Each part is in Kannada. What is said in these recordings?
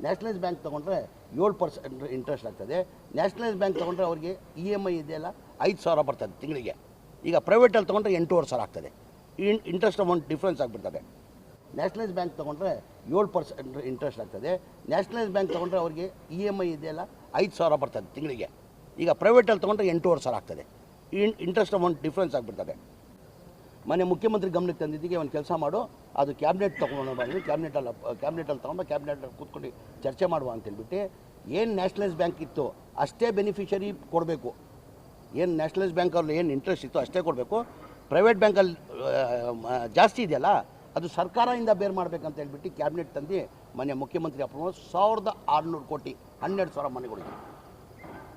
ನ್ಯಾಷನಲೈಸ್ ಬ್ಯಾಂಕ್ ತೊಗೊಂಡ್ರೆ 7% ಇಂಟ್ರೆಸ್ಟ್ ಆಗ್ತದೆ. ನ್ಯಾಷನಲೈಸ್ ಬ್ಯಾಂಕ್ ತೊಗೊಂಡ್ರೆ ಅವ್ರಿಗೆ EMI ಇದೆಯಲ್ಲ 5,000 ಬರ್ತದೆ ತಿಂಗಳಿಗೆ. ಈಗ ಪ್ರೈವೇಟಲ್ಲಿ ತೊಗೊಂಡ್ರೆ 8,500 ಆಗ್ತದೆ. ಇಂಟ್ರೆಸ್ಟ್ ಅಮೌಂಟ್ ಡಿಫ್ರೆನ್ಸ್ ಆಗಿಬಿಡ್ತದೆ. ನ್ಯಾಷನಲೈಸ್ ಬ್ಯಾಂಕ್ ತೊಗೊಂಡ್ರೆ 7% ಇಂಟ್ರೆಸ್ಟ್ ಆಗ್ತದೆ. ನ್ಯಾಷನಲೈಸ್ ಬ್ಯಾಂಕ್ ತೊಗೊಂಡ್ರೆ ಅವ್ರಿಗೆ EMI ಇದೆಯಲ್ಲ 5,000 ಬರ್ತದೆ ತಿಂಗಳಿಗೆ. ಈಗ ಪ್ರೈವೇಟಲ್ಲಿ ತೊಗೊಂಡ್ರೆ 8,500 ಆಗ್ತದೆ. ಇಂಟ್ರೆಸ್ಟ್ ಅಮೌಂಟ್ ಡಿಫ್ರೆನ್ಸ್ ಆಗಿಬಿಡ್ತದೆ. ಮನೆ ಮುಖ್ಯಮಂತ್ರಿ ಗಮನಕ್ಕೆ ತಂದಿದ್ದಕ್ಕೆ ಒಂದು ಕೆಲಸ ಮಾಡು, ಅದು ಕ್ಯಾಬಿನೆಟ್ ತೊಗೊಂಡು ಬಂದು ಕ್ಯಾಬಿನೆಟಲ್ಲಿ ತೊಗೊಂಡು ಕ್ಯಾಬಿನೆಟಲ್ಲಿ ಕೂತ್ಕೊಂಡು ಚರ್ಚೆ ಮಾಡುವ ಅಂತೇಳ್ಬಿಟ್ಟು ಏನು ನ್ಯಾಷನಲೈಸ್ ಬ್ಯಾಂಕ್ ಇತ್ತು ಅಷ್ಟೇ ಬೆನಿಫಿಷರಿ ಕೊಡಬೇಕು. ಏನು ನ್ಯಾಷನಲೈಸ್ ಬ್ಯಾಂಕಲ್ಲಿ ಏನು ಇಂಟ್ರೆಸ್ಟ್ ಇತ್ತು ಅಷ್ಟೇ ಕೊಡಬೇಕು. ಪ್ರೈವೇಟ್ ಬ್ಯಾಂಕಲ್ಲಿ ಜಾಸ್ತಿ ಇದೆಯಲ್ಲ ಅದು ಸರ್ಕಾರದಿಂದ ಬೇರೆ ಮಾಡಬೇಕಂತ ಹೇಳ್ಬಿಟ್ಟು ಕ್ಯಾಬಿನೆಟ್ ತಂದು ಮನೆ ಮುಖ್ಯಮಂತ್ರಿ ಅಪ್ರೂವ್ 1,600 ಕೋಟಿ 12,000 ಮನೆಗಳಿಗೆ.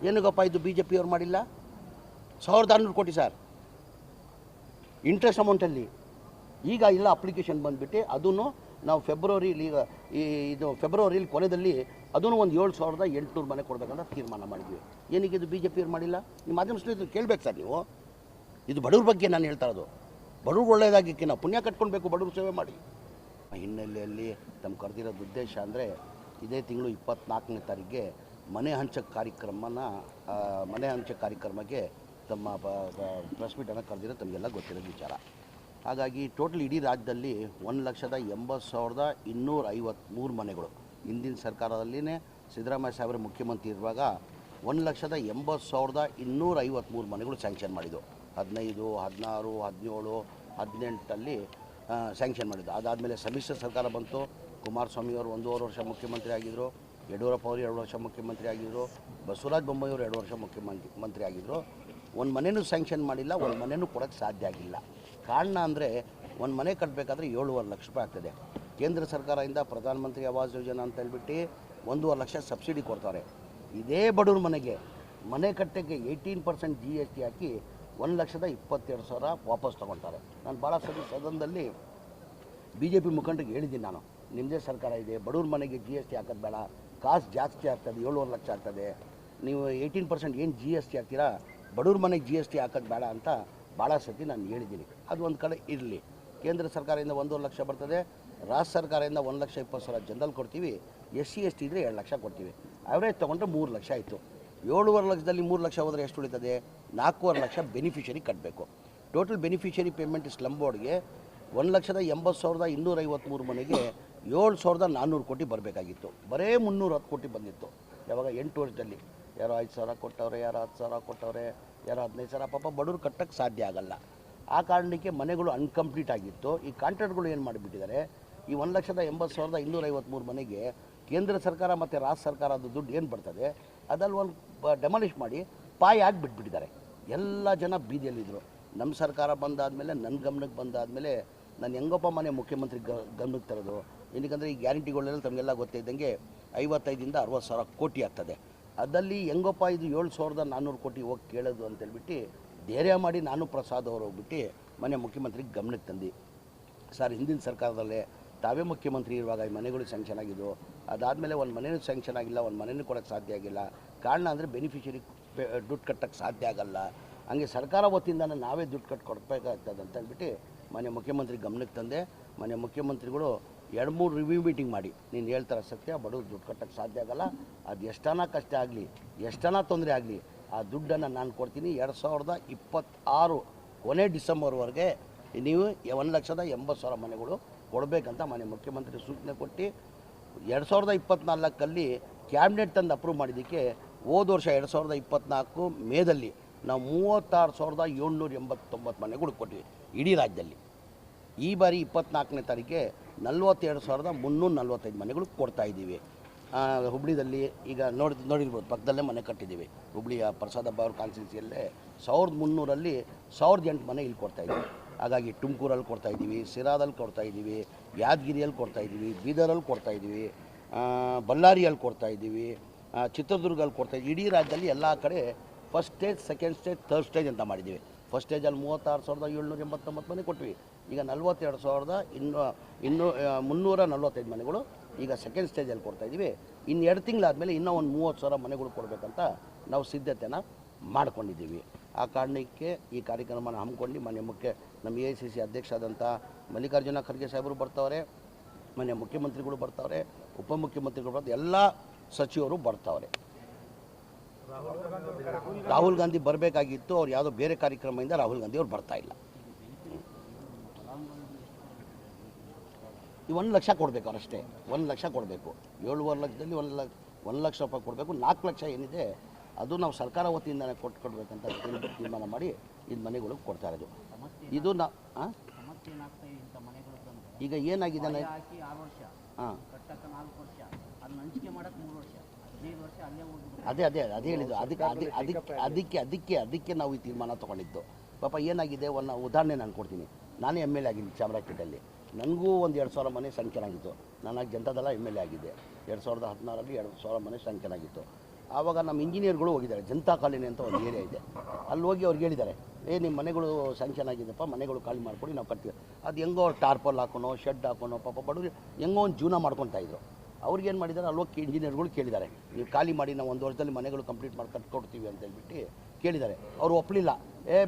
ಏನಕ್ಕಪ್ಪ ಇದು BJP ಅವ್ರು ಮಾಡಿಲ್ಲ? 1,600 ಕೋಟಿ ಸರ್ ಇಂಟ್ರೆಸ್ಟ್ ಅಮೌಂಟಲ್ಲಿ. ಈಗ ಇಲ್ಲ ಅಪ್ಲಿಕೇಶನ್ ಬಂದುಬಿಟ್ಟು ಅದನ್ನು ನಾವು ಫೆಬ್ರವರಿಲಿ ಫೆಬ್ರವರಿಲಿ ಕೊನೆಯಲ್ಲಿ ಅದನ್ನು ಒಂದು 7,800 ಮನೆ ಕೊಡಬೇಕಂತ ತೀರ್ಮಾನ ಮಾಡಿದ್ವಿ. ಏನಕ್ಕೆ ಇದು BJP ಅವ್ರು ಮಾಡಿಲ್ಲ? ನಿಮ್ಮ ಮಾಧ್ಯಮ ಸ್ನೇಹಿತರು ಕೇಳಬೇಕು ಸರ್ ನೀವು. ಇದು ಬಡವ್ರ ಬಗ್ಗೆ ನಾನು ಹೇಳ್ತಾ ಇರೋದು. ಬಡವ್ರು ಒಳ್ಳೆಯದಾಗಿಕ್ಕೆ ನಾವು ಪುಣ್ಯ ಕಟ್ಕೊಳ್ಬೇಕು, ಬಡವ್ರ ಸೇವೆ ಮಾಡಿ. ಹಿನ್ನೆಲೆಯಲ್ಲಿ ತಮ್ಮ ಕರೆದಿರೋದು ಉದ್ದೇಶ ಅಂದರೆ ಇದೇ ತಿಂಗಳು 24ನೇ ತಾರೀಕಿಗೆ ಮನೆ ಹಂಚೋ ಕಾರ್ಯಕ್ರಮಕ್ಕೆ ತಮ್ಮ ಪ್ರೆಸ್ ಮೀಟನ್ನು ಕರೆದಿರೋ ತಮಗೆಲ್ಲ ಗೊತ್ತಿರೋ ವಿಚಾರ. ಹಾಗಾಗಿ ಟೋಟಲ್ ಇಡೀ ರಾಜ್ಯದಲ್ಲಿ 1,80,253 ಮನೆಗಳು ಹಿಂದಿನ ಸರ್ಕಾರದಲ್ಲಿನೇ ಸಿದ್ದರಾಮಯ್ಯ ಸಾಹೇಬರ ಮುಖ್ಯಮಂತ್ರಿ ಇರುವಾಗ 1,80,253 ಮನೆಗಳು ಸ್ಯಾಂಕ್ಷನ್ ಮಾಡಿದ್ದು. 15, 16, 17, 18 ಸ್ಯಾಂಕ್ಷನ್ ಮಾಡಿದ್ದು. ಅದಾದಮೇಲೆ ಸಮ್ಮಿಶ್ರ ಸರ್ಕಾರ ಬಂತು. ಕುಮಾರಸ್ವಾಮಿಯವರು 1.5 ವರ್ಷ ಮುಖ್ಯಮಂತ್ರಿ ಆಗಿದ್ದರು. ಯಡಿಯೂರಪ್ಪ ಅವರು 2 ವರ್ಷ ಮುಖ್ಯಮಂತ್ರಿ ಆಗಿದ್ದರು. ಬಸವರಾಜ ಬೊಮ್ಮಾಯಿಯವರು 2 ವರ್ಷ ಮುಖ್ಯಮಂತ್ರಿ ಆಗಿದ್ದರು. ಒಂದು ಮನೆಯೂ ಸ್ಯಾಂಕ್ಷನ್ ಮಾಡಿಲ್ಲ, ಒಂದು ಮನೆಯೂ ಕೊಡೋಕ್ಕೆ ಸಾಧ್ಯ ಆಗಿಲ್ಲ. ಕಾರಣ ಅಂದರೆ ಒಂದು ಮನೆ ಕಟ್ಟಬೇಕಾದ್ರೆ 7.5 ಲಕ್ಷ ರೂಪಾಯಿ ಆಗ್ತದೆ. ಕೇಂದ್ರ ಸರ್ಕಾರದಿಂದ ಪ್ರಧಾನಮಂತ್ರಿ ಆವಾಸ್ ಯೋಜನಾ ಅಂತ ಹೇಳ್ಬಿಟ್ಟು 1.5 ಲಕ್ಷ ಸಬ್ಸಿಡಿ ಕೊಡ್ತಾರೆ. ಇದೇ ಬಡವ್ರ ಮನೆ ಕಟ್ಟಕ್ಕೆ 18% GST ಹಾಕಿ 1,22,000 ವಾಪಸ್ ತೊಗೊಳ್ತಾರೆ. ನಾನು ಭಾಳ ಸದನದಲ್ಲಿ BJP ಮುಖಂಡರಿಗೆ ಹೇಳಿದ್ದೀನಿ, ನಾನು ನಿಮ್ಮದೇ ಸರ್ಕಾರ ಇದೆ, ಬಡವ್ರ ಮನೆಗೆ GST ಹಾಕೋದು ಬೇಡ, ಕಾಸು ಜಾಸ್ತಿ ಆಗ್ತದೆ, 7.5 ಲಕ್ಷ ಆಗ್ತದೆ, ನೀವು 18% ಏನು GST ಹಾಕ್ತೀರಾ, ಬಡವ್ರ ಮನೆಗೆ GST ಹಾಕೋದು ಬೇಡ ಅಂತ ಭಾಳ ಸತಿ ನಾನು ಹೇಳಿದ್ದೀನಿ. ಅದು ಒಂದು ಕಡೆ ಇರಲಿ. ಕೇಂದ್ರ ಸರ್ಕಾರದಿಂದ 1.5 ಲಕ್ಷ ಬರ್ತದೆ, ರಾಜ್ಯ ಸರ್ಕಾರದಿಂದ 1,20,000 ಜನರಲ್ ಕೊಡ್ತೀವಿ, SC ST ಇದ್ದರೆ 2 ಲಕ್ಷ ಕೊಡ್ತೀವಿ. ಆವ್ರೇಜ್ ತೊಗೊಂಡ್ರೆ 3 ಲಕ್ಷ ಆಯಿತು. 7.5 ಲಕ್ಷದಲ್ಲಿ 3 ಲಕ್ಷ ಹೋದರೆ ಎಷ್ಟು ಉಳಿತದೆ? 4.5 ಲಕ್ಷ ಬೆನಿಫಿಷರಿ ಕಟ್ಟಬೇಕು. ಟೋಟಲ್ ಬೆನಿಫಿಷರಿ ಪೇಮೆಂಟ್ ಸ್ಲಮ್ ಬೋರ್ಡ್ಗೆ 1,80,253 ಮನೆಗೆ 7,400 ಕೋಟಿ ಬರಬೇಕಾಗಿತ್ತು. ಬರೇ 310 ಕೋಟಿ ಬಂದಿತ್ತು. ಯಾವಾಗ 8 ವರ್ಷದಲ್ಲಿ ಯಾರೋ 5,000 ಕೊಟ್ಟವ್ರೆ, ಯಾರೋ 10,000 ಕೊಟ್ಟವ್ರೆ, ಯಾರೋ 15,000. ಪಾಪ ಬಡವ್ರು ಕಟ್ಟಕ್ಕೆ ಸಾಧ್ಯ ಆಗಲ್ಲ. ಆ ಕಾರಣಕ್ಕೆ ಮನೆಗಳು ಅನ್ಕಂಪ್ಲೀಟ್ ಆಗಿತ್ತು. ಈ ಕಾಂಟ್ರಾಕ್ಟ್ಗಳು ಏನು ಮಾಡಿಬಿಟ್ಟಿದ್ದಾರೆ, ಈ 1,80,253 ಮನೆಗೆ ಕೇಂದ್ರ ಸರ್ಕಾರ ಮತ್ತು ರಾಜ್ಯ ಸರ್ಕಾರದ ದುಡ್ಡು ಏನು ಬರ್ತದೆ ಅದಲ್ಲಿ ಒಂದು ಡೆಮಾಲಿಷ್ ಮಾಡಿ ಪಾಯಾಗಿ ಬಿಟ್ಬಿಟ್ಟಿದ್ದಾರೆ. ಎಲ್ಲ ಜನ ಬೀದಿಯಲ್ಲಿದ್ದರು. ನಮ್ಮ ಸರ್ಕಾರ ಬಂದಾದಮೇಲೆ, ನನ್ನ ಗಮನಕ್ಕೆ ಬಂದಾದಮೇಲೆ ನಾನು ಹೆಂಗಪ್ಪ ಮನೆ ಮುಖ್ಯಮಂತ್ರಿ ಗಮನಕ್ಕೆ ತರೋದು. ಏನಕ್ಕಂದರೆ ಈ ಗ್ಯಾರಂಟಿಗಳೆಲ್ಲ ತಮಗೆಲ್ಲ ಗೊತ್ತಿದ್ದಂಗೆ 55ರಿಂದ 60,000 ಕೋಟಿ ಆಗ್ತದೆ. ಅದಲ್ಲಿ ಹೆಂಗಪ್ಪ ಇದು 7,400 ಕೋಟಿ ಹೋಗಿ ಕೇಳೋದು ಅಂತೇಳ್ಬಿಟ್ಟು ಧೈರ್ಯ ಮಾಡಿ ನಾನು ಪ್ರಸಾದ್ ಅವರು ಹೋಗ್ಬಿಟ್ಟು ಮನೆ ಮುಖ್ಯಮಂತ್ರಿಗೆ ಗಮನಕ್ಕೆ ತಂದು, ಸರ್ ಹಿಂದಿನ ಸರ್ಕಾರದಲ್ಲೇ ತಾವೇ ಮುಖ್ಯಮಂತ್ರಿ ಇರುವಾಗ ಈ ಮನೆಗಳು ಸ್ಯಾಂಕ್ಷನ್ ಆಗಿದ್ದು, ಅದಾದಮೇಲೆ ಒಂದು ಮನೆಯೂ ಸ್ಯಾಂಕ್ಷನ್ ಆಗಿಲ್ಲ, ಒಂದು ಮನೆಯೂ ಕೊಡೋಕ್ಕೆ ಸಾಧ್ಯ ಆಗಿಲ್ಲ. ಕಾರಣ ಅಂದರೆ ಬೆನಿಫಿಷರಿ ದುಡ್ಡು ಕಟ್ಟೋಕ್ಕೆ ಸಾಧ್ಯ ಆಗಲ್ಲ. ಹಂಗೆ ಸರ್ಕಾರ ವತಿಯಿಂದ ನಾವೇ ದುಡ್ಡು ಕಟ್ಟು ಕೊಡಬೇಕಾಗ್ತದೆ ಅಂತ ಹೇಳ್ಬಿಟ್ಟು ಮನೆ ಮುಖ್ಯಮಂತ್ರಿ ಗಮನಕ್ಕೆ ತಂದೆ. ಮನೆ ಮುಖ್ಯಮಂತ್ರಿಗಳು 2-3 ರಿವ್ಯೂ ಮೀಟಿಂಗ್ ಮಾಡಿ ನೀನು ಹೇಳ್ತಾರೆ ಸತ್ಯ, ಬಡವ್ರು ದುಡ್ಡು ಕಟ್ಟೋಕ್ಕೆ ಸಾಧ್ಯ ಆಗಲ್ಲ, ಅದು ಎಷ್ಟನ ಕಷ್ಟ ಆಗಲಿ, ಎಷ್ಟನ ತೊಂದರೆ ಆಗಲಿ, ಆ ದುಡ್ಡನ್ನು ನಾನು ಕೊಡ್ತೀನಿ. 2026 ಕೊನೆ ಡಿಸೆಂಬರ್ವರೆಗೆ ನೀವು 1,80,000 ಮನೆಗಳು ಕೊಡಬೇಕಂತ ಮನೆ ಮುಖ್ಯಮಂತ್ರಿ ಸೂಚನೆ ಕೊಟ್ಟು 2024 ಕ್ಯಾಬಿನೆಟ್ ತಂದು ಅಪ್ರೂವ್ ಮಾಡಿದ್ದಕ್ಕೆ ಹೋದ ವರ್ಷ 2024 ಮೇದಲ್ಲಿ ನಾವು 36,789 ಮನೆಗಳು ಕೊಟ್ಟಿವಿ ಇಡೀ ರಾಜ್ಯದಲ್ಲಿ. ಈ ಬಾರಿ 24ನೇ ತಾರೀಕಿಗೆ 42,345 ಮನೆಗಳು ಕೊಡ್ತಾಯಿದ್ದೀವಿ. ಹುಬ್ಳಿದಲ್ಲಿ ಈಗ ನೋಡಿರ್ಬೋದು, ಪಕ್ಕದಲ್ಲೇ ಮನೆ ಕಟ್ಟಿದ್ದೀವಿ. ಹುಬ್ಳಿಯ ಪ್ರಸಾದ್ ಹಬ್ಬ ಅವ್ರ ಕಾನ್ಸ್ಟಿಟ್ಯೂನ್ಸಿಯಲ್ಲೇ 1,300ರಲ್ಲಿ 1,008 ಮನೆ ಇಲ್ಲಿ ಕೊಡ್ತಾಯಿದ್ದೀವಿ. ಹಾಗಾಗಿ ತುಮಕೂರಲ್ಲಿ ಕೊಡ್ತಾಯಿದ್ದೀವಿ, ಸಿರಾದಲ್ಲಿ ಕೊಡ್ತಾಯಿದ್ದೀವಿ, ಯಾದಗಿರಿಯಲ್ಲಿ ಕೊಡ್ತಾಯಿದ್ದೀವಿ, ಬೀದರಲ್ಲಿ ಕೊಡ್ತಾಯಿದ್ದೀವಿ, ಬಳ್ಳಾರಿಯಲ್ಲಿ ಕೊಡ್ತಾಯಿದ್ದೀವಿ, ಚಿತ್ರದುರ್ಗದಲ್ಲಿ ಕೊಡ್ತಾಯಿದ್ದೀವಿ. ಇಡೀ ರಾಜ್ಯದಲ್ಲಿ ಎಲ್ಲ ಕಡೆ first stage, second stage, third stage ಅಂತ ಮಾಡಿದ್ದೀವಿ. ಫಸ್ಟ್ ಸ್ಟೇಜಲ್ಲಿ 36,789 ಮನೆ ಕೊಟ್ವಿ. ಈಗ 42,345 ಮನೆಗಳು ಈಗ ಸೆಕೆಂಡ್ ಸ್ಟೇಜಲ್ಲಿ ಕೊಡ್ತಾಯಿದ್ದೀವಿ. ಇನ್ನು 2 ತಿಂಗಳಾದಮೇಲೆ ಇನ್ನೂ ಒಂದು 30,000 ಮನೆಗಳು ಕೊಡಬೇಕಂತ ನಾವು ಸಿದ್ಧತೆನ ಮಾಡ್ಕೊಂಡಿದ್ದೀವಿ. ಆ ಕಾರಣಕ್ಕೆ ಈ ಕಾರ್ಯಕ್ರಮನ ಹಮ್ಮಿಕೊಂಡು ನಮ್ಮ AICC ಅಧ್ಯಕ್ಷ ಆದಂಥ ಮಲ್ಲಿಕಾರ್ಜುನ ಖರ್ಗೆ ಸಾಹೇಬರು ಬರ್ತಾವ್ರೆ, ಮನೆ ಮುಖ್ಯಮಂತ್ರಿಗಳು ಬರ್ತಾವ್ರೆ, ಉಪಮುಖ್ಯಮಂತ್ರಿಗಳು ಬರ್ತಾರೆ, ಎಲ್ಲ ಸಚಿವರು ಬರ್ತಾವ್ರೆ. ರಾಹುಲ್ ಗಾಂಧಿ ಬರಬೇಕಾಗಿತ್ತು, ಅವ್ರು ಯಾವುದೋ ಬೇರೆ ಕಾರ್ಯಕ್ರಮದಿಂದ ರಾಹುಲ್ ಗಾಂಧಿ ಅವ್ರು ಬರ್ತಾ ಇಲ್ಲ. ಈ 1 ಲಕ್ಷ ಕೊಡಬೇಕು ಅವರಷ್ಟೇ, 1 ಲಕ್ಷ ಕೊಡಬೇಕು. 7.5 ಲಕ್ಷದಲ್ಲಿ 1 ಲಕ್ಷ ರೂಪಾಯಿ ಕೊಡಬೇಕು. 4 ಲಕ್ಷ ಏನಿದೆ ಅದು ನಾವು ಸರ್ಕಾರ ವತಿಯಿಂದನೇ ಕೊಡಬೇಕಂತ ತೀರ್ಮಾನ ಮಾಡಿ ಇದು ಮನೆಗಳಿಗೆ ಕೊಡ್ತಾ ಇರೋದು. ಇದು ಈಗ ಏನಾಗಿದೆ, ಹಾಂ ಅದೇ ಹೇಳಿದ್ದು. ಅದಕ್ಕೆ ನಾವು ಈ ತೀರ್ಮಾನ ತೊಗೊಂಡಿದ್ದು. ಪಾಪ ಏನಾಗಿದೆ, ಒಂದು ಉದಾಹರಣೆ ನಾನು ಕೊಡ್ತೀನಿ. ನಾನೇ MLA ಆಗಿದ್ದೀನಿ ಚಾಮರಾಜಪೇಟೆಯಲ್ಲಿ. ನನಗೂ ಒಂದು 2,000 ಮನೆ ಸಂಖ್ಯೆನಾಗಿತ್ತು. ನಾನಾಗಿ ಜನತಾದಳ MLA ಆಗಿದ್ದೆ. 2016ರಲ್ಲಿ 2,000 ಮನೆ ಸಂಖ್ಯೆನಾಗಿತ್ತು. ಆವಾಗ ನಮ್ಮ ಇಂಜಿನಿಯರ್ಗಳು ಹೋಗಿದ್ದಾರೆ, ಜನತಾ ಕಾಲೋನಿ ಅಂತ ಒಂದು ಏರಿಯಾ ಇದೆ, ಅಲ್ಲಿ ಹೋಗಿ ಅವ್ರಿಗೆ ಹೇಳಿದ್ದಾರೆ, ನಿಮ್ಮ ಮನೆಗಳು ಸ್ಯಾಂಕ್ಷನ್ ಆಗಿದ್ದಪ್ಪ, ಮನೆಗಳು ಖಾಲಿ ಮಾಡ್ಕೊಡಿ, ನಾವು ಕಟ್ತೀವಿ. ಅದು ಹೆಂಗೋ ಟಾರ್ಪಲ್ ಹಾಕೋನೋ ಶೆಡ್ ಹಾಕೋನೋ ಪಾಪ ಬಡವರು ಹೆಂಗೋ ಒಂದು ಜೀವನ ಮಾಡ್ಕೊತಾಯಿದ್ರು. ಅವ್ರಿಗೇನು ಮಾಡಿದ್ದಾರೆ, ಅಲ್ಲಿ ಹೋಗಿ ಇಂಜಿನಿಯರ್ಗಳು ಕೇಳಿದ್ದಾರೆ, ನೀವು ಖಾಲಿ ಮಾಡಿ ನಾವು 1 ವರ್ಷದಲ್ಲಿ ಮನೆಗಳು ಕಂಪ್ಲೀಟ್ ಮಾಡಿ ಕಟ್ಕೊಡ್ತೀವಿ ಅಂತ ಹೇಳ್ಬಿಟ್ಟು ಕೇಳಿದ್ದಾರೆ. ಅವರು ಒಪ್ಪಲಿಲ್ಲ.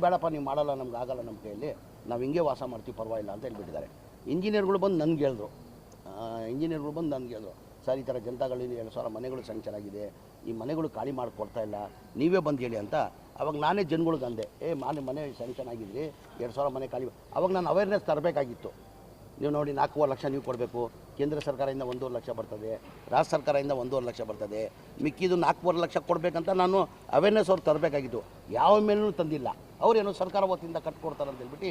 ಬೇಡಪ್ಪ ನೀವು ಮಾಡಲ್ಲ, ನಮ್ಗೆ ಆಗಲ್ಲ, ನಮ್ಮ ಕೈಯಲ್ಲಿ ನಾವು ಹಿಂಗೆ ವಾಸ ಮಾಡ್ತೀವಿ, ಪರವಾಗಿಲ್ಲ ಅಂತ ಹೇಳ್ಬಿಟ್ಟಿದ್ದಾರೆ. ಇಂಜಿನಿಯರ್ಗಳು ಬಂದು ನನಗೆ ಹೇಳಿದ್ರು, ಸರ್ ಈ ಥರ ಜನತಾಗಳಲ್ಲಿ 2,000 ಮನೆಗಳು ಸ್ಯಾಂಕ್ಷನ್ ಆಗಿದೆ, ಈ ಮನೆಗಳು ಖಾಲಿ ಮಾಡಿಕೊಡ್ತಾ ಇಲ್ಲ, ನೀವೇ ಬಂದು ಹೇಳಿ ಅಂತ. ಅವಾಗ ನಾನೇ ಜನಗಳಿಗೆ ಅಂದೆ, ಮನೆ ಸ್ಯಾಂಕ್ಷನ್ ಆಗಿದ್ರಿ, 2,000 ಮನೆ ಖಾಲಿ. ಅವಾಗ ನಾನು ಅವೇರ್ನೆಸ್ ತರಬೇಕಾಗಿತ್ತು. ನೀವು ನೋಡಿ 4.5 ಲಕ್ಷ ನೀವು ಕೊಡಬೇಕು, ಕೇಂದ್ರ ಸರ್ಕಾರದಿಂದ 1.5 ಲಕ್ಷ ಬರ್ತದೆ, ರಾಜ್ಯ ಸರ್ಕಾರದಿಂದ 1.5 ಲಕ್ಷ ಬರ್ತದೆ, ಮಿಕ್ಕಿದು 4.5 ಲಕ್ಷ ಕೊಡಬೇಕಂತ ನಾನು ಅವೇರ್ನೆಸ್ ಅವ್ರು ತರಬೇಕಾಗಿತ್ತು. ಯಾವ ಮೇಲೂ ತಂದಿಲ್ಲ. ಅವ್ರೇನೋ ಸರ್ಕಾರ ವತಿಯಿಂದ ಕಟ್ಕೊಡ್ತಾರೆ ಅಂತ ಹೇಳ್ಬಿಟ್ಟು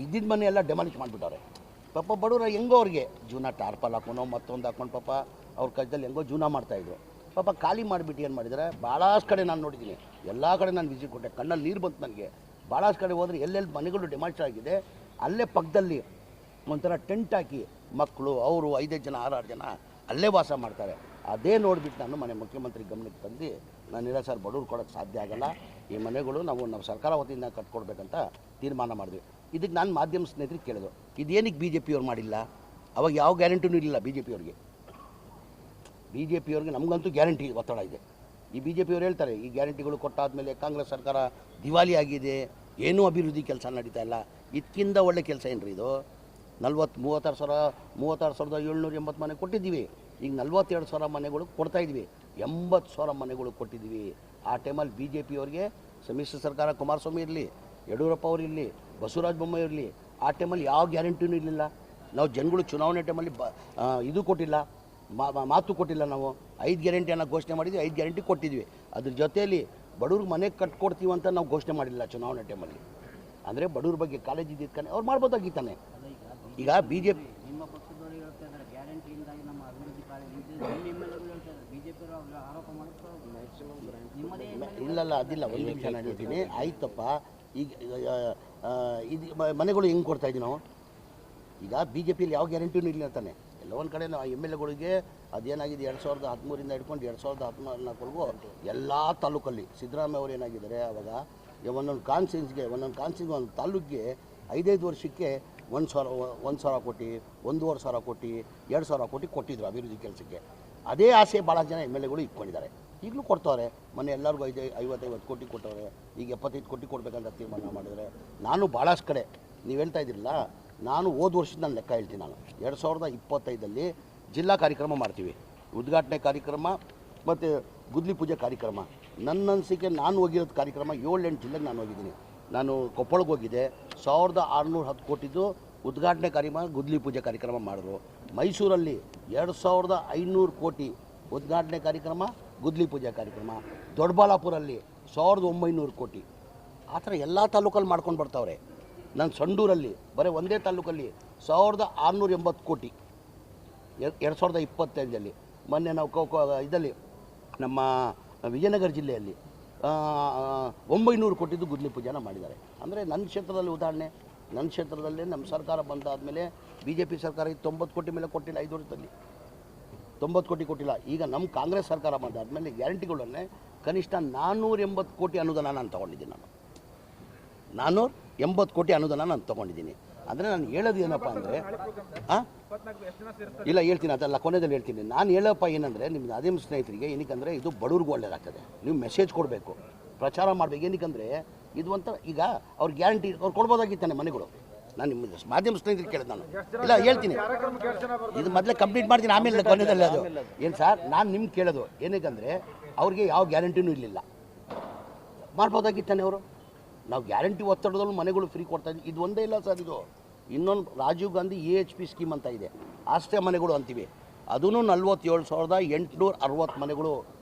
ಇದ್ದಿದ್ದ ಮನೆ ಎಲ್ಲ ಡೆಮಾಲಿಷ್ ಮಾಡಿಬಿಟ್ಟವ್ರೆ. ಪಾಪ ಬಡವರು ಹೆಂಗೋ ಅವ್ರಿಗೆ ಜೀವನ ಟಾರ್ಪಲ್ ಹಾಕೋನೋ ಮತ್ತೊಂದು ಹಾಕೊಂಡು ಪಾಪ ಅವ್ರ ಕಜ್ಜಲ್ಲಿ ಹೆಂಗೋ ಜೀವನ ಮಾಡ್ತಾಯಿದ್ರು. ಪಾಪ ಖಾಲಿ ಮಾಡಿಬಿಟ್ಟು ಏನು ಮಾಡಿದರೆ, ಭಾಳಷ್ಟು ಕಡೆ ನಾನು ನೋಡಿದ್ದೀನಿ, ಎಲ್ಲ ಕಡೆ ನಾನು ವಿಸಿಟ್ ಕೊಟ್ಟೆ, ಕಣ್ಣಲ್ಲಿ ನೀರು ಬಂತು ನನಗೆ. ಭಾಳಷ್ಟು ಕಡೆ ಹೋದರೆ ಎಲ್ಲೆಲ್ಲಿ ಮನೆಗಳು ಡೆಮಾಲಿಷ್ ಆಗಿದೆ, ಅಲ್ಲೇ ಪಕ್ಕದಲ್ಲಿ ಒಂಥರ ಟೆಂಟ್ ಹಾಕಿ ಮಕ್ಕಳು ಅವರು 5 ಜನ 6 ಜನ ಅಲ್ಲೇ ವಾಸ ಮಾಡ್ತಾರೆ. ಅದೇ ನೋಡಿಬಿಟ್ಟು ನಾನು ಮನೆ ಮುಖ್ಯಮಂತ್ರಿ ಗಮನಕ್ಕೆ ತಂದು, ನಾನಿಲ್ಲ ಸರ್ ಬಡವ್ರು ಕೊಡೋಕ್ಕೆ ಸಾಧ್ಯ ಆಗಲ್ಲ, ಈ ಮನೆಗಳು ನಾವು ಸರ್ಕಾರ ವತಿಯಿಂದ ಕಟ್ಕೊಡ್ಬೇಕಂತ ತೀರ್ಮಾನ ಮಾಡಿದ್ವಿ. ಇದಕ್ಕೆ ನಾನು ಮಾಧ್ಯಮ ಸ್ನೇಹಿತರಿಗೆ ಕೇಳಿದ್ರು, ಇದೇನಕ್ಕೆ BJP ಅವ್ರು ಮಾಡಿಲ್ಲ? ಅವಾಗ ಯಾವ ಗ್ಯಾರಂಟಿನೂ ಇಲ್ಲ BJP ಅವ್ರಿಗೆ. ನಮಗಂತೂ ಗ್ಯಾರಂಟಿ ಒತ್ತಡ ಇದೆ. ಈ BJP ಅವ್ರು ಹೇಳ್ತಾರೆ, ಈ ಗ್ಯಾರಂಟಿಗಳು ಕೊಟ್ಟಾದಮೇಲೆ ಕಾಂಗ್ರೆಸ್ ಸರ್ಕಾರ ದಿವಾಲಿ ಆಗಿದೆ, ಏನೂ ಅಭಿವೃದ್ಧಿ ಕೆಲಸ ನಡೀತಾ ಇಲ್ಲ. ಇದಕ್ಕಿಂತ ಒಳ್ಳೆ ಕೆಲಸ ಏನ್ರಿ ಇದು? 36,780 ಮನೆ ಕೊಟ್ಟಿದ್ದೀವಿ. ಈಗ 42,000 ಮನೆಗಳು ಕೊಡ್ತಾಯಿದ್ವಿ, 80,000 ಮನೆಗಳು ಕೊಟ್ಟಿದ್ದೀವಿ. ಆ ಟೈಮಲ್ಲಿ BJP ಅವ್ರಿಗೆ ಸಮ್ಮಿಶ್ರ ಸರ್ಕಾರ, ಕುಮಾರಸ್ವಾಮಿ ಇರಲಿ, ಯಡಿಯೂರಪ್ಪ ಅವರು ಇರಲಿ, ಬಸವರಾಜ ಬೊಮ್ಮಾಯಿ ಇರಲಿ, ಆ ಟೈಮಲ್ಲಿ ಯಾವ ಗ್ಯಾರಂಟಿನೂ ಇರಲಿಲ್ಲ. ನಾವು ಜನಗಳು ಚುನಾವಣೆ ಟೈಮಲ್ಲಿ ಇದು ಕೊಟ್ಟಿಲ್ಲ, ಮಾತು ಕೊಟ್ಟಿಲ್ಲ. ನಾವು 5 ಗ್ಯಾರಂಟಿಯನ್ನು ಘೋಷಣೆ ಮಾಡಿದ್ವಿ, 5 ಗ್ಯಾರಂಟಿ ಕೊಟ್ಟಿದ್ವಿ. ಅದ್ರ ಜೊತೆಯಲ್ಲಿ ಬಡವ್ರಿಗೆ ಮನೆ ಕಟ್ಕೊಡ್ತೀವಿ ಅಂತ ನಾವು ಘೋಷಣೆ ಮಾಡಿಲ್ಲ ಚುನಾವಣೆ ಟೈಮಲ್ಲಿ. ಅಂದರೆ ಬಡವ್ರ ಬಗ್ಗೆ ಕಾಳಜಿ ಇದ್ದಿದ್ದಾನೆ ಅವ್ರು ಮಾಡ್ಬೋದಾಗಿತ್ತಾನೆ. ಈಗ BJP ಇಲ್ಲಲ್ಲ, ಅದಿಲ್ಲ, ಒಂದು ನಿಮಿಷ ನಾನು ಹೇಳ್ತೀನಿ. ಆಯ್ತಪ್ಪ, ಈಗ ಇದು ಮನೆಗಳು ಹೆಂಗೆ ಕೊಡ್ತಾಯಿದ್ವಿ ನಾವು? ಈಗ BJPಯಲ್ಲಿ ಯಾವ ಗ್ಯಾರಂಟಿನೂ ಇಲ್ಲ ಅಂತಾನೆ. ಎಲ್ಲ ಒಂದು ಕಡೆ ನಾವು MLAಗಳಿಗೆ ಅದೇನಾಗಿದೆ, 2013ರಿಂದ ಹಿಡ್ಕೊಂಡು 2014ವರೆಗೂ ಎಲ್ಲ ತಾಲೂಕಲ್ಲಿ ಸಿದ್ದರಾಮಯ್ಯ ಅವರು ಏನಾಗಿದ್ದಾರೆ, ಆವಾಗ ಒಂದೊಂದು ಕಾನ್ಸ್ಟಿಟ್ಯೂನ್ಸ್ಗೆ ಒಂದು ತಾಲೂಕಿಗೆ 5 ವರ್ಷಕ್ಕೆ 1,000 ಕೋಟಿ, 1,500 ಕೋಟಿ, 2,000 ಕೋಟಿ ಕೊಟ್ಟಿದ್ರು ಅಭಿವೃದ್ಧಿ ಕೆಲಸಕ್ಕೆ. ಅದೇ ಆಸೆ ಭಾಳ ಜನ MLAಗಳು ಇಟ್ಕೊಂಡಿದ್ದಾರೆ. ಈಗಲೂ ಕೊಡ್ತವ್ರೆ. ಮೊನ್ನೆ ಎಲ್ಲರಿಗೂ 50 ಕೋಟಿ ಕೊಟ್ಟವ್ರೆ. ಈಗ 75 ಕೋಟಿ ಕೊಡಬೇಕಂತ ತೀರ್ಮಾನ ಮಾಡಿದರೆ, ನಾನು ಭಾಳಷ್ಟು ಕಡೆ ನೀವು ಹೇಳ್ತಾ ಇದ್ದೀರಲ್ಲ, ನಾನು ಹೋದ ವರ್ಷದ ನಾನು ಲೆಕ್ಕ ಹೇಳ್ತೀನಿ. ನಾನು 2025ರಲ್ಲಿ ಜಿಲ್ಲಾ ಕಾರ್ಯಕ್ರಮ ಮಾಡ್ತೀವಿ, ಉದ್ಘಾಟನೆ ಕಾರ್ಯಕ್ರಮ ಮತ್ತು ಗುದ್ಲಿ ಪೂಜೆ ಕಾರ್ಯಕ್ರಮ. ನನ್ನ ಅನಿಸಿಕೆ ನಾನು ಹೋಗಿರೋದು ಕಾರ್ಯಕ್ರಮ 7-8 ಜಿಲ್ಲೆಗೆ ನಾನು ಹೋಗಿದ್ದೀನಿ. ನಾನು ಕೊಪ್ಪಳಕ್ಕೆ ಹೋಗಿದ್ದೆ, 1,610 ಕೋಟಿದು ಉದ್ಘಾಟನೆ ಕಾರ್ಯಕ್ರಮ, ಗುದ್ಲಿ ಪೂಜೆ ಕಾರ್ಯಕ್ರಮ ಮಾಡಿದ್ರು. ಮೈಸೂರಲ್ಲಿ 2,500 ಕೋಟಿ ಉದ್ಘಾಟನೆ ಕಾರ್ಯಕ್ರಮ, ಗುದ್ಲಿ ಪೂಜೆ ಕಾರ್ಯಕ್ರಮ. ದೊಡ್ಡಬಳ್ಳಾಪುರಲ್ಲಿ 1,900 ಕೋಟಿ. ಆ ಥರ ಎಲ್ಲ ತಾಲೂಕಲ್ಲಿ ಮಾಡ್ಕೊಂಡು ಬರ್ತಾವ್ರೆ. ನಾನು ಸಂಡೂರಲ್ಲಿ ಬರೀ ಒಂದೇ ತಾಲೂಕಲ್ಲಿ 1,680 ಕೋಟಿ 2025ರಲ್ಲಿ. ಮೊನ್ನೆ ನಾವು ಇದರಲ್ಲಿ ನಮ್ಮ ವಿಜಯನಗರ ಜಿಲ್ಲೆಯಲ್ಲಿ 900 ಕೋಟಿದು ಗುದ್ಲಿ ಪೂಜೆನ ಮಾಡಿದ್ದಾರೆ. ಅಂದರೆ ನನ್ನ ಕ್ಷೇತ್ರದಲ್ಲಿ ಉದಾಹರಣೆ, ನನ್ನ ಕ್ಷೇತ್ರದಲ್ಲೇ ನಮ್ಮ ಸರ್ಕಾರ ಬಂದಾದಮೇಲೆ BJP ಸರ್ಕಾರ 90 ಕೋಟಿ ಮೇಲೆ ಕೊಟ್ಟಿಲ್ಲ, 5 ವರ್ಷದಲ್ಲಿ 90 ಕೋಟಿ ಕೊಟ್ಟಿಲ್ಲ. ಈಗ ನಮ್ಮ ಕಾಂಗ್ರೆಸ್ ಸರ್ಕಾರ ಬಂದಾದಮೇಲೆ ಗ್ಯಾರಂಟಿಗಳನ್ನೇ ಕನಿಷ್ಠ 480 ಕೋಟಿ ಅನುದಾನ ನಾನು ತೊಗೊಂಡಿದ್ದೀನಿ. 480 ಕೋಟಿ ಅನುದಾನ ನಾನು ತೊಗೊಂಡಿದ್ದೀನಿ. ಅಂದರೆ ನಾನು ಹೇಳೋದು ಏನಪ್ಪ ಅಂದರೆ, ಇಲ್ಲ ಹೇಳ್ತೀನಿ, ಅದಲ್ಲ ಕೊನೆಯಲ್ಲಿ ಹೇಳ್ತೀನಿ. ನಾನು ಹೇಳೋಪ್ಪ ಏನಂದರೆ, ನಿಮ್ಮ ಅದೇ ಸ್ನೇಹಿತರಿಗೆ ಏನಕ್ಕಂದರೆ ಇದು ಬಡವ್ರಿಗೂ ಒಳ್ಳೆಯದಾಗ್ತದೆ. ನೀವು ಮೆಸೇಜ್ ಕೊಡಬೇಕು, ಪ್ರಚಾರ ಮಾಡಬೇಕು. ಏನಕ್ಕಂದರೆ ಇದು ಒಂಥರ, ಈಗ ಅವ್ರು ಗ್ಯಾರಂಟಿ ಅವ್ರು ಕೊಡ್ಬೋದಾಗಿತ್ತಾನೆ ಮನೆಗಳು. ನಾನು ನಿಮ್ಮ ಮಾಧ್ಯಮ ಸ್ನೇಹಿತರಿಗೆ ಕೇಳಿದೆ ನಾನು. ಇಲ್ಲ ಹೇಳ್ತೀನಿ, ಇದು ಮೊದಲೇ ಕಂಪ್ಲೀಟ್ ಮಾಡ್ತೀನಿ, ಆಮೇಲೆ ಕೊನೆಯದಲ್ಲ ಅದು. ಏನು ಸರ್, ನಾನು ನಿಮ್ಗೆ ಕೇಳೋದು ಏನಕ್ಕಂದರೆ ಅವ್ರಿಗೆ ಯಾವ ಗ್ಯಾರಂಟಿನೂ ಇರಲಿಲ್ಲ. ಮಾಡ್ಬೋದಾಗಿತ್ತಾನೆ ಅವರು. ನಾವು ಗ್ಯಾರಂಟಿ ಒತ್ತಡದಲ್ಲೂ ಮನೆಗಳು ಫ್ರೀ ಕೊಡ್ತಾಯಿದ್ವಿ. ಇದು ಒಂದೇ ಇಲ್ಲ ಸರ್, ಇದು ಇನ್ನೊಂದು ರಾಜೀವ್ ಗಾಂಧಿ EHP ಸ್ಕೀಮ್ ಅಂತ ಇದೆ, ಆಶ್ರಯ ಮನೆಗಳು ಅಂತೀವಿ. ಅದೂ 47,860 ಮನೆಗಳು.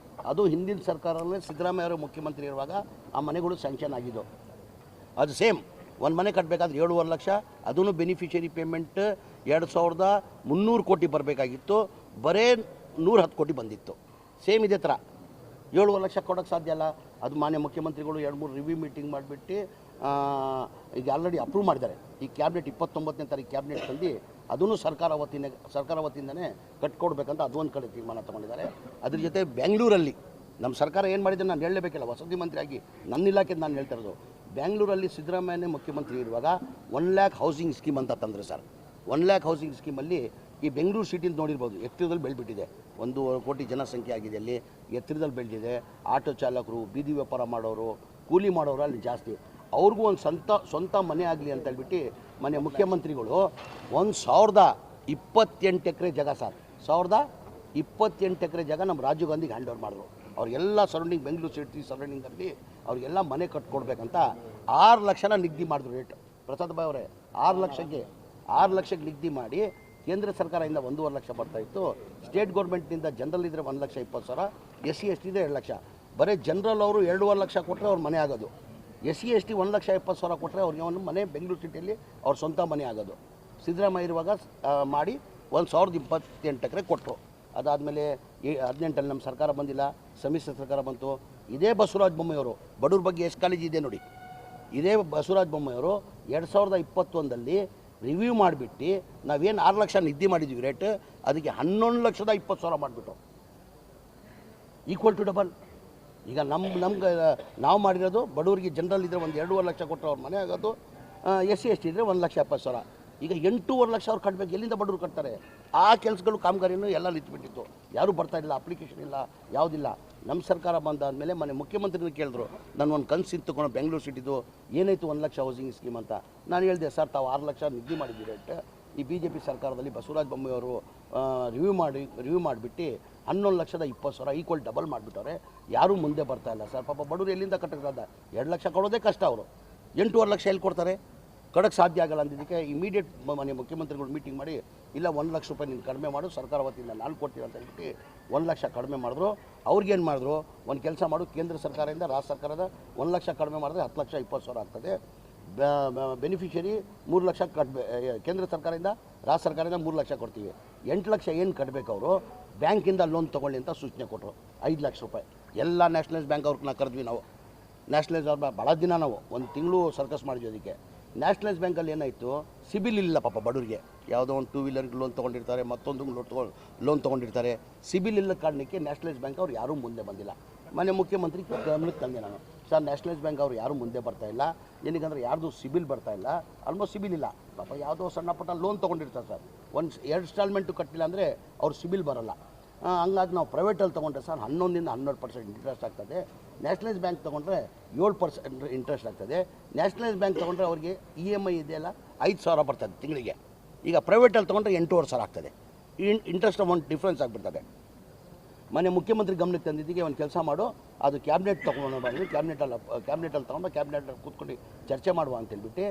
ಅದು ಹಿಂದಿನ ಸರ್ಕಾರದಲ್ಲೇ ಸಿದ್ದರಾಮಯ್ಯ ಅವರು ಮುಖ್ಯಮಂತ್ರಿ ಇರುವಾಗ ಆ ಮನೆಗಳು ಸ್ಯಾಂಕ್ಷನ್ ಆಗಿದ್ದು. ಅದು ಸೇಮ್ ಒಂದು ಮನೆ ಕಟ್ಟಬೇಕಾದ್ರೆ 7.5 ಲಕ್ಷ, ಅದೂ ಬೆನಿಫಿಷರಿ ಪೇಮೆಂಟ್ 2,300 ಕೋಟಿ ಬರಬೇಕಾಗಿತ್ತು, ಬರೇ 110 ಕೋಟಿ ಬಂದಿತ್ತು. ಸೇಮ್ ಇದೇ ಥರ 7.5 ಲಕ್ಷ ಕೊಡೋಕ್ಕೆ ಸಾಧ್ಯ ಅಲ್ಲ. ಅದು ಮಾನ್ಯ ಮುಖ್ಯಮಂತ್ರಿಗಳು 2-3 ರಿವ್ಯೂ ಮೀಟಿಂಗ್ ಮಾಡಿಬಿಟ್ಟು ಈಗ ಆಲ್ರೆಡಿ ಅಪ್ರೂವ್ ಮಾಡಿದ್ದಾರೆ. ಈ ಕ್ಯಾಬಿನೆಟ್ 29ನೇ ತಾರೀಕು ಕ್ಯಾಬಿನೆಟ್ ತಂದು ಅದನ್ನು ಸರ್ಕಾರ ವತಿಯಿಂದನೇ ಕಟ್ಕೊಡ್ಬೇಕಂತ ಅದೊಂದು ಕಡೆ ತೀರ್ಮಾನ ತೊಗೊಂಡಿದ್ದಾರೆ. ಅದ್ರ ಜೊತೆ ಬೆಂಗಳೂರಲ್ಲಿ ನಮ್ಮ ಸರ್ಕಾರ ಏನು ಮಾಡಿದೆ ನಾನು ಹೇಳಲೇಬೇಕಿಲ್ಲ, ವಸತಿ ಮಂತ್ರಿಯಾಗಿ ನನ್ನ ಇಲಾಖೆದು ನಾನು ಹೇಳ್ತಾ ಇರೋದು. ಬೆಂಗಳೂರಲ್ಲಿ ಸಿದ್ದರಾಮಯ್ಯನೇ ಮುಖ್ಯಮಂತ್ರಿ ಇರುವಾಗ 1 ಲ್ಯಾಕ್ ಹೌಸಿಂಗ್ ಸ್ಕೀಮ್ ಅಂತ ತಂದರೆ ಸರ್. 1 ಲ್ಯಾಕ್ ಹೌಸಿಂಗ್ ಸ್ಕೀಮಲ್ಲಿ ಈ ಬೆಂಗಳೂರು ಸಿಟಿಂದ ನೋಡಿರ್ಬೋದು, ಎತ್ತರದಲ್ಲಿ ಬೆಳೆದ್ಬಿಟ್ಟಿದೆ. 1 ಕೋಟಿ ಜನಸಂಖ್ಯೆ ಆಗಿದೆ, ಅಲ್ಲಿ ಎತ್ತರದಲ್ಲಿ ಬೆಳೆದಿದೆ. ಆಟೋ ಚಾಲಕರು, ಬೀದಿ ವ್ಯಾಪಾರ ಮಾಡೋರು, ಕೂಲಿ ಮಾಡೋರು ಅಲ್ಲಿ ಜಾಸ್ತಿ. ಅವ್ರಿಗೂ ಒಂದು ಸ್ವಂತ ಮನೆ ಆಗಲಿ ಅಂತ ಹೇಳ್ಬಿಟ್ಟು ಮನೆ ಮುಖ್ಯಮಂತ್ರಿಗಳು 1,028 ಎಕರೆ ಜಾಗ ಸರ್, 1,028 ಎಕರೆ ಜಾಗ ನಮ್ಮ ರಾಜೀವ್ ಗಾಂಧಿಗೆ ಹ್ಯಾಂಡ್ ಓವರ್ ಮಾಡಿದ್ರು. ಅವ್ರಿಗೆಲ್ಲ ಸರೌಂಡಿಂಗ್, ಬೆಂಗಳೂರು ಸಿಟಿ ಸರೌಂಡಿಂಗಲ್ಲಿ ಅವ್ರಿಗೆಲ್ಲ ಮನೆ ಕಟ್ಕೊಡ್ಬೇಕಂತ 6 ಲಕ್ಷನ ನಿಗದಿ ಮಾಡಿದ್ರು ರೇಟ್. ಪ್ರಸಾದ್ ಭಾಯ್ ಅವರೇ, 6 ಲಕ್ಷಕ್ಕೆ ನಿಗದಿ ಮಾಡಿ ಕೇಂದ್ರ ಸರ್ಕಾರದಿಂದ 1.5 ಲಕ್ಷ ಬರ್ತಾಯಿತ್ತು. ಸ್ಟೇಟ್ ಗೌರ್ಮೆಂಟ್ನಿಂದ ಜನರಲ್ ಇದ್ದರೆ 1,20,000, SC ST ಇದ್ದರೆ 2 ಲಕ್ಷ. ಬರೀ ಜನರಲ್ ಅವರು 2.5 ಲಕ್ಷ ಕೊಟ್ಟರೆ ಅವ್ರ ಮನೆ ಆಗೋದು. SC ST 1,20,000 ಕೊಟ್ಟರೆ ಅವ್ರಿಗೆ ಒಂದು ಮನೆ ಬೆಂಗಳೂರು ಸಿಟಿಯಲ್ಲಿ ಅವ್ರ ಸ್ವಂತ ಮನೆ ಆಗೋದು. ಸಿದ್ದರಾಮಯ್ಯ ಇರುವಾಗ ಮಾಡಿ 1,028 ಎಕರೆ ಕೊಟ್ಟರು. ಅದಾದಮೇಲೆ 18ಅಲ್ಲಿ ನಮ್ಮ ಸರ್ಕಾರ ಬಂದಿಲ್ಲ, ಸಮ್ಮಿಶ್ರ ಸರ್ಕಾರ ಬಂತು. ಇದೇ ಬಸವರಾಜ ಬೊಮ್ಮಾಯಿಯವರು, ಬಡವ್ರ ಬಗ್ಗೆ ಎಷ್ಟು ಕಾಳಜಿ ಇದೆ ನೋಡಿ, ಇದೇ ಬಸವರಾಜ ಬೊಮ್ಮಾಯಿಯವರು 2021ರಲ್ಲಿ ರಿವ್ಯೂ ಮಾಡಿಬಿಟ್ಟು ನಾವೇನು 6 ಲಕ್ಷ ನಿಗದಿ ಮಾಡಿದ್ವಿ ರೇಟ್, ಅದಕ್ಕೆ 11,20,000 ಮಾಡಿಬಿಟ್ಟು ಈಕ್ವಲ್ ಟು ಡಬಲ್. ಈಗ ನಮ್ಗೆ ನಾವು ಮಾಡಿರೋದು ಬಡವರಿಗೆ ಜನರಲ್ ಇದ್ದರೆ 1.5 ಲಕ್ಷ ಕೊಟ್ಟರೆ ಅವ್ರ ಮನೆ ಆಗೋದು, SC ST ಇದ್ದರೆ 1,70,000. ಈಗ 8.5 ಲಕ್ಷ ಅವ್ರು ಕಟ್ಟಬೇಕು. ಎಲ್ಲಿಂದ ಬಡವರು ಕಟ್ತಾರೆ? ಆ ಕೆಲಸಗಳು ಕಾಮಗಾರಿನೂ ಎಲ್ಲ ನಿಂತುಬಿಟ್ಟಿತ್ತು, ಯಾರೂ ಬರ್ತಾಯಿಲ್ಲ, ಅಪ್ಲಿಕೇಶನ್ ಇಲ್ಲ, ಯಾವುದಿಲ್ಲ. ನಮ್ಮ ಸರ್ಕಾರ ಬಂದಾದಮೇಲೆ ಮನೆ ಮುಖ್ಯಮಂತ್ರಿನ ಕೇಳಿದ್ರು, ನಾನು ಒಂದು ಕನಸು ತೊಗೊಂಡು ಬೆಂಗಳೂರು ಸಿಟಿದು ಏನಾಯಿತು 1 ಲಕ್ಷ ಹೌಸಿಂಗ್ ಸ್ಕೀಮ್ ಅಂತ. ನಾನು ಹೇಳಿದೆ, ಸರ್ ತಾವು 6 ಲಕ್ಷ ನಿಗದಿ ಮಾಡಿದ್ದೀವಿ ರೇಟ್, ಈ BJP ಸರ್ಕಾರದಲ್ಲಿ ಬಸವರಾಜ ಬೊಮ್ಮಾಯಿಯವರು ರಿವ್ಯೂ ಮಾಡಿಬಿಟ್ಟು 11,20,000 ಈಕ್ವಲ್ ಡಬಲ್ ಮಾಡಿಬಿಟ್ಟವ್ರೆ. ಯಾರೂ ಮುಂದೆ ಬರ್ತಾಯಿಲ್ಲ ಸರ್. ಪಾಪ ಬಡವರು ಎಲ್ಲಿಂದ ಕಟ್ಟಕ್ಕಾದ? 2 ಲಕ್ಷ ಕೊಡೋದೇ ಕಷ್ಟ. ಅವರು 8.5 ಲಕ್ಷ ಎಲ್ಲಿ ಕೊಡ್ತಾರೆ? ಕಡಕ್ಕೆ ಸಾಧ್ಯ ಆಗಲ್ಲ ಅಂದಿದ್ದಕ್ಕೆ ಇಮಿಡಿಯೇಟ್ ಮನೆ ಮುಖ್ಯಮಂತ್ರಿಗಳು ಮೀಟಿಂಗ್ ಮಾಡಿ, ಇಲ್ಲ 1 ಲಕ್ಷ ರೂಪಾಯಿ ನೀನು ಕಡಿಮೆ ಮಾಡು, ಸರ್ಕಾರ ವತಿಯಿಂದ ನಾನು ಕೊಡ್ತೀನಿ ಅಂತ ಹೇಳ್ಬಿಟ್ಟು 1 ಲಕ್ಷ ಕಡಿಮೆ ಮಾಡಿದ್ರು. ಅವ್ರಿಗೇನು ಮಾಡಿದ್ರು, ಒಂದು ಕೆಲಸ ಮಾಡು, ಕೇಂದ್ರ ಸರ್ಕಾರದಿಂದ ರಾಜ್ಯ ಸರ್ಕಾರದ 1 ಲಕ್ಷ ಕಡಿಮೆ ಮಾಡಿದ್ರೆ 10,20,000 ಆಗ್ತದೆ. ಬೆನಿಫಿಷರಿ 3 ಲಕ್ಷ ಕೇಂದ್ರ ಸರ್ಕಾರದಿಂದ ರಾಜ್ಯ ಸರ್ಕಾರದಿಂದ 3 ಲಕ್ಷ ಕೊಡ್ತೀವಿ. 8 ಲಕ್ಷ ಏನು ಕಟ್ಟಬೇಕು ಅವರು ಬ್ಯಾಂಕಿಂದ ಲೋನ್ ತೊಗೊಳ್ಳಿ ಅಂತ ಸೂಚನೆ ಕೊಟ್ಟರು. 5 ಲಕ್ಷ ರೂಪಾಯಿ ಎಲ್ಲ ನ್ಯಾಷನಲೈಸ್ ಬ್ಯಾಂಕ್ ಅವ್ರನ್ನ ಕರೆದ್ವಿ ನಾವು. ನ್ಯಾಷನಲೈಸ್ ಅವ್ರ ಭಾಳ ದಿನ ನಾವು 1 ತಿಂಗಳು ಸರ್ಕಸ್ ಮಾಡಿದ್ವಿ. ಅದಕ್ಕೆ ನ್ಯಾಷನಲೈಸ್ ಬ್ಯಾಂಕಲ್ಲಿ ಏನಾಯಿತು, ಸಿಬಿಲ್ ಇಲ್ಲ ಪಾಪ ಬಡವರಿಗೆ. ಯಾವುದೋ ಒಂದು 2 ವೀಲರ್ಗೆ ಲೋನ್ ತೊಗೊಂಡಿರ್ತಾರೆ, ಮತ್ತೊಂದು ಲೋನ್ ತೊಗೊಂಡಿರ್ತಾರೆ. ಸಿಬಿಲ್ ಇಲ್ಲ ಕಾರಣಕ್ಕೆ ನ್ಯಾಷನಲೈಸ್ ಬ್ಯಾಂಕ್ ಅವ್ರು ಯಾರೂ ಮುಂದೆ ಬಂದಿಲ್ಲ. ಮನೆ ಮುಖ್ಯಮಂತ್ರಿ ಗಮನಕ್ಕೆ ತಂದೆ ನಾನು, ಸರ್ ನ್ಯಾಷನಲೈಸ್ ಬ್ಯಾಂಕ್ ಅವರು ಯಾರೂ ಮುಂದೆ ಬರ್ತಾಯಿಲ್ಲ, ಏನಕ್ಕಂದ್ರೆ ಯಾರ್ದು ಸಿಬಿಲ್ ಬರ್ತಾಯಿಲ್ಲ, ಆಲ್ಮೋಸ್ಟ್ ಸಿಬಿಲ್ ಇಲ್ಲ ಪಾಪ. ಯಾವುದೋ ಸಣ್ಣ ಪುಟ್ಟ ಲೋನ್ ತೊಗೊಂಡಿರ್ತಾರೆ ಸರ್, 2 ಇನ್ಸ್ಟಾಲ್ಮೆಂಟು ಕಟ್ಟಿಲ್ಲ ಅಂದರೆ ಅವ್ರು ಸಿಬಿಲ್ ಬರೋಲ್ಲ. ಹಂಗಾಗಿ ನಾವು ಪ್ರೈವೇಟಲ್ಲಿ ತೊಗೊಂಡ್ರೆ ಸರ್ 11ರಿಂದ 12% ಇಂಟ್ರೆಸ್ಟ್ ಆಗ್ತದೆ. ನ್ಯಾಷನಲೈಸ್ ಬ್ಯಾಂಕ್ ತೊಗೊಂಡ್ರೆ 7% ಇಂಟ್ರೆಸ್ಟ್ ಆಗ್ತದೆ. ನ್ಯಾಷನಲೈಸ್ ಬ್ಯಾಂಕ್ ತೊಗೊಂಡ್ರೆ ಅವ್ರಿಗೆ EMI ಇದೆಯಲ್ಲ 5,000 ಬರ್ತದೆ ತಿಂಗಳಿಗೆ. ಈಗ ಪ್ರೈವೇಟಲ್ಲಿ ತೊಗೊಂಡ್ರೆ 8,500 ಆಗ್ತದೆ. ಇಂಟ್ರೆಸ್ಟ್ ಅಮೌಂಟ್ ಡಿಫ್ರೆನ್ಸ್ ಆಗಿಬಿಡ್ತದೆ. ಮನೆ ಮುಖ್ಯಮಂತ್ರಿ ಗಮನಕ್ಕೆ ತಂದಿದ್ದಕ್ಕೆ ಒಂದು ಕೆಲಸ ಮಾಡು, ಅದು ಕ್ಯಾಬಿನೆಟ್ ತೊಗೊಂಡು ಬಂದು ಕ್ಯಾಬಿನೆಟಲ್ಲಿ ತೊಗೊಂಡು ಕ್ಯಾಬಿನೆಟಲ್ಲಿ ಕೂತ್ಕೊಂಡು ಚರ್ಚೆ ಮಾಡುವ ಅಂತೇಳ್ಬಿಟ್ಟು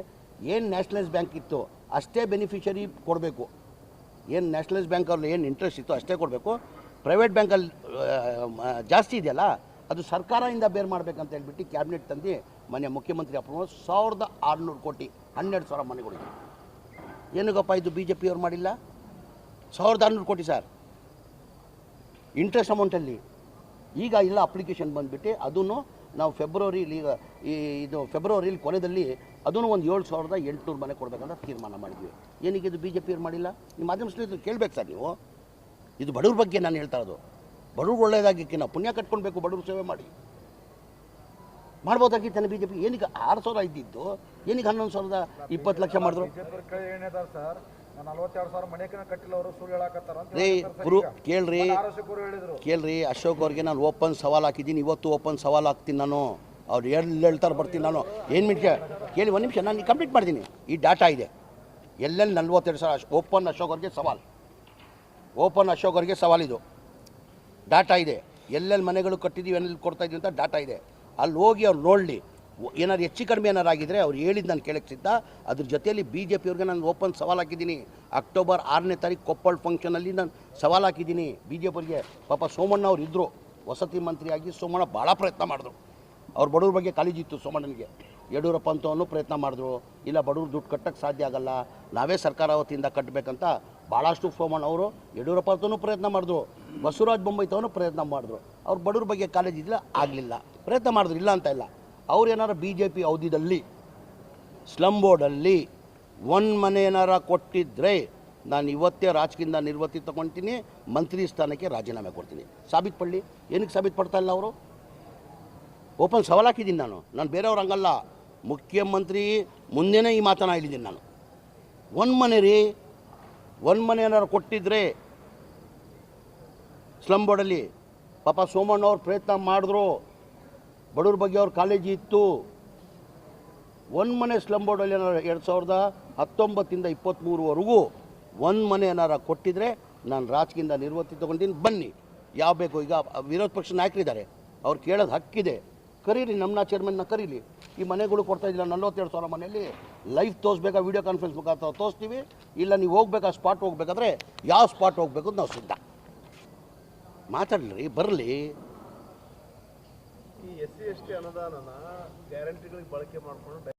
ಏನು ನ್ಯಾಷನಲೈಸ್ ಬ್ಯಾಂಕ್ ಇತ್ತು ಅಷ್ಟೇ ಬೆನಿಫಿಷರಿ ಕೊಡಬೇಕು. ಏನು ನ್ಯಾಷನಲೈಸ್ ಬ್ಯಾಂಕಲ್ಲಿ ಏನು ಇಂಟ್ರೆಸ್ಟ್ ಇತ್ತು ಅಷ್ಟೇ ಕೊಡಬೇಕು. ಪ್ರೈವೇಟ್ ಬ್ಯಾಂಕಲ್ಲಿ ಜಾಸ್ತಿ ಇದೆಯಲ್ಲ ಅದು ಸರ್ಕಾರದಿಂದ ಬೇರೆ ಮಾಡಬೇಕಂತ ಹೇಳ್ಬಿಟ್ಟು ಕ್ಯಾಬಿನೆಟ್ ತಂದು ಮನೆ ಮುಖ್ಯಮಂತ್ರಿ ಅಪ್ರೂವ್ 1,600 ಕೋಟಿ 12,000 ಮನೆಗಳಿಗೆ. ಏನಕ್ಕಪ್ಪ ಇದು BJP ಅವ್ರು ಮಾಡಿಲ್ಲ? 1,600 ಕೋಟಿ ಸರ್ ಇಂಟ್ರೆಸ್ಟ್ ಅಮೌಂಟಲ್ಲಿ. ಈಗ ಇಲ್ಲ ಅಪ್ಲಿಕೇಶನ್ ಬಂದುಬಿಟ್ಟು ಅದೂ ನಾವು ಫೆಬ್ರವರಿಲಿ ಕೊನೆಯಲ್ಲಿ ಅದೂ ಒಂದು 7,800 ಮನೆ ಕೊಡಬೇಕಂತ ತೀರ್ಮಾನ ಮಾಡಿದ್ವಿ. ಏನಕ್ಕೆ ಇದು BJP ಅವ್ರು ಮಾಡಿಲ್ಲ? ನಿಮ್ಮ ಮಾಧ್ಯಮ ಸ್ನೇಹಿತರು ಕೇಳಬೇಕು ಸರ್ ನೀವು. ಇದು ಬಡವ್ರ ಬಗ್ಗೆ ನಾನು ಹೇಳ್ತಾ ಇರೋದು. ಬಡವ್ರು ಒಳ್ಳೆಯದಾಗಿಕ್ಕೆ ನಾವು ಪುಣ್ಯ ಕಟ್ಕೊಳ್ಬೇಕು, ಬಡವ್ರು ಸೇವೆ ಮಾಡ್ಬೋದಾಗಿತ್ತಾನೆ BJP. ಏನಕ್ಕೆ 6,000 ಇದ್ದಿದ್ದು ಏನಕ್ಕೆ 11,20 ಲಕ್ಷ ಮಾಡಿದ್ರು? ಕೇಳ್ರಿ ಅಶೋಕ್ ಅವ್ರಿಗೆ ನಾನು ಓಪನ್ ಸವಾಲು ಹಾಕಿದ್ದೀನಿ, ಇವತ್ತು ಓಪನ್ ಸವಾಲು ಹಾಕ್ತೀನಿ ನಾನು. ಅವ್ರು ಹೇಳ್ತಾರೆ ಬರ್ತೀನಿ ನಾನು. ಏನು ನಿಮಿಷ ಕೇಳಿ, 1 ನಿಮಿಷ ನಾನು ಕಂಪ್ಲೀಟ್ ಮಾಡ್ತೀನಿ. ಈ ಡಾಟಾ ಇದೆ, ಎಲ್ಲೆಲ್ಲಿ 42 ಸಾವಿರ ಓಪನ್ ಅಶೋಕ್ ಅವ್ರಿಗೆ ಸವಾಲು, ಓಪನ್ ಅಶೋಕ್ ಅವ್ರಿಗೆ ಸವಾಲಿದು. ಡಾಟಾ ಇದೆ, ಎಲ್ಲೆಲ್ಲಿ ಮನೆಗಳು ಕಟ್ಟಿದ್ದೀವಿ ಎಲ್ಲೆಲ್ಲಿ ಕೊಡ್ತಾಯಿದ್ದೀವಿ ಅಂತ ಡಾಟಾ ಇದೆ. ಅಲ್ಲಿ ಹೋಗಿ ಅವ್ರು ನೋಡಲಿ, ಏನಾದ್ರು ಹೆಚ್ಚು ಕಡಿಮೆ ಏನಾರು ಆಗಿದ್ರೆ ಅವ್ರು ಹೇಳಿದ್ದು ನಾನು ಕೇಳಕ್ಕೆ ಸಿದ್ಧ. ಅದ್ರ ಜೊತೆಯಲ್ಲಿ BJP ಅವ್ರಿಗೆ ನಾನು ಓಪನ್ ಸವಾಲು ಹಾಕಿದ್ದೀನಿ. ಅಕ್ಟೋಬರ್ 6ನೇ ತಾರೀಕು ಕೊಪ್ಪಳ ಫಂಕ್ಷನಲ್ಲಿ ನಾನು ಸವಾಲು ಹಾಕಿದ್ದೀನಿ BJP ಅವ್ರಿಗೆ. ಪಾಪ ಸೋಮಣ್ಣ ಅವ್ರು ಇದ್ದರು, ವಸತಿ ಮಂತ್ರಿಯಾಗಿ ಸೋಮಣ್ಣ ಭಾಳ ಪ್ರಯತ್ನ ಮಾಡಿದ್ರು. ಅವ್ರ ಬಡವ್ರ ಬಗ್ಗೆ ಕಾಳಜಿ ಇತ್ತು ಸೋಮಣ್ಣನಿಗೆ. ಯಡಿಯೂರಪ್ಪ ಅಂತವನು ಪ್ರಯತ್ನ ಮಾಡಿದ್ರು, ಇಲ್ಲ ಬಡವ್ರು ದುಡ್ಡು ಕಟ್ಟಕ್ಕೆ ಸಾಧ್ಯ ಆಗಲ್ಲ, ನಾವೇ ಸರ್ಕಾರ ವತಿಯಿಂದ ಕಟ್ಟಬೇಕಂತ ಭಾಳಷ್ಟು ಸೋಮಣ್ಣ ಅವರು ಯಡಿಯೂರಪ್ಪ ಅಂತವೂ ಪ್ರಯತ್ನ ಮಾಡಿದ್ರು, ಬಸವರಾಜ ಬೊಮ್ಮಾಯಿತವನು ಪ್ರಯತ್ನ ಮಾಡಿದ್ರು. ಅವ್ರ ಬಡವ್ರ ಬಗ್ಗೆ ಕಾಳಜಿ ಇದ್ದಿಲ್ಲ, ಆಗಲಿಲ್ಲ, ಪ್ರಯತ್ನ ಮಾಡಿದ್ರು, ಇಲ್ಲ ಅಂತ ಇಲ್ಲ. ಅವ್ರು ಏನಾರು BJP ಅವಧಿಯಲ್ಲಿ ಸ್ಲಮ್ ಬೋರ್ಡಲ್ಲಿ ಒಂದು ಮನೆ ಏನಾರ ಕೊಟ್ಟಿದ್ದರೆ ನಾನು ಇವತ್ತೇ ರಾಜಕೀಯದಿಂದ ನಿರ್ವೃತ್ತಿ ತೊಗೊಳ್ತೀನಿ, ಮಂತ್ರಿ ಸ್ಥಾನಕ್ಕೆ ರಾಜೀನಾಮೆ ಕೊಡ್ತೀನಿ. ಸಾಬೀತು ಪಡಲಿ. ಏನಕ್ಕೆ ಸಾಬೀತು ಪಡ್ತಾ ಇಲ್ಲ ಅವರು? ಓಪನ್ ಸವಾಲು ಹಾಕಿದ್ದೀನಿ ನಾನು ಬೇರೆಯವ್ರು ಹಂಗಲ್ಲ. ಮುಖ್ಯಮಂತ್ರಿ ಮುಂದೆನೇ ಈ ಮಾತನ್ನು ಹೇಳಿದ್ದೀನಿ ನಾನು. ಒಂದು ಮನೆ ರೀ, ಒಂದು ಮನೆ ಏನಾರು ಕೊಟ್ಟಿದ್ದರೆ ಸ್ಲಮ್ ಬೋರ್ಡಲ್ಲಿ ಪಾಪ ಸೋಮಣ್ಣವ್ರು ಪ್ರಯತ್ನ ಮಾಡಿದ್ರು, ಬಡವ್ರ ಬಗ್ಗೆ ಅವ್ರ ಕಾಳಜಿ ಇತ್ತು. ಒಂದು ಮನೆ ಸ್ಲಮ್ ಬೋರ್ಡಲ್ಲಿ ಏನಾರು 2019 ಇಂದ 23ವರೆಗೂ ಒಂದು ಮನೆ ಏನಾರು ಕೊಟ್ಟಿದ್ರೆ ನಾನು ರಾಜಕೀಯದಿಂದ ನಿರ್ವೃತ್ತಿ ತೊಗೊಂಡಿದ್ದೀನಿ. ಬನ್ನಿ, ಯಾವ ಬೇಕು. ಈಗ ವಿರೋಧ ಪಕ್ಷ ನಾಯಕರಿದ್ದಾರೆ, ಅವ್ರು ಕೇಳೋದು ಹಕ್ಕಿದೆ, ಕರೀರಿ, ನಮ್ಮನ್ನ ಚೇರ್ಮನ್ನ ಕರೀಲಿ. ಈ ಮನೆಗಳು ಕೊಡ್ತಾಯಿದ್ದಿಲ್ಲ 42 ಸಾವಿರ ಮನೆಯಲ್ಲಿ ಲೈವ್ ತೋರಿಸ್ಬೇಕಾ, ವೀಡಿಯೋ ಕಾನ್ಫರೆನ್ಸ್ ಮುಖಾಂತರ ತೋರಿಸ್ತೀವಿ. ಇಲ್ಲ ನೀವು ಹೋಗ್ಬೇಕಾ, ಸ್ಪಾಟ್ ಹೋಗ್ಬೇಕಾದ್ರೆ ಯಾವ ಸ್ಪಾಟ್ ಹೋಗ್ಬೇಕು ನಾವು ಸಿದ್ಧ. ಮಾತಾಡಲಿ, ಬರಲಿ. ಈ SC ST ಅನುದಾನನ ಗ್ಯಾರಂಟಿಗಳಿಗೆ ಬಳಕೆ ಮಾಡಿಕೊಂಡು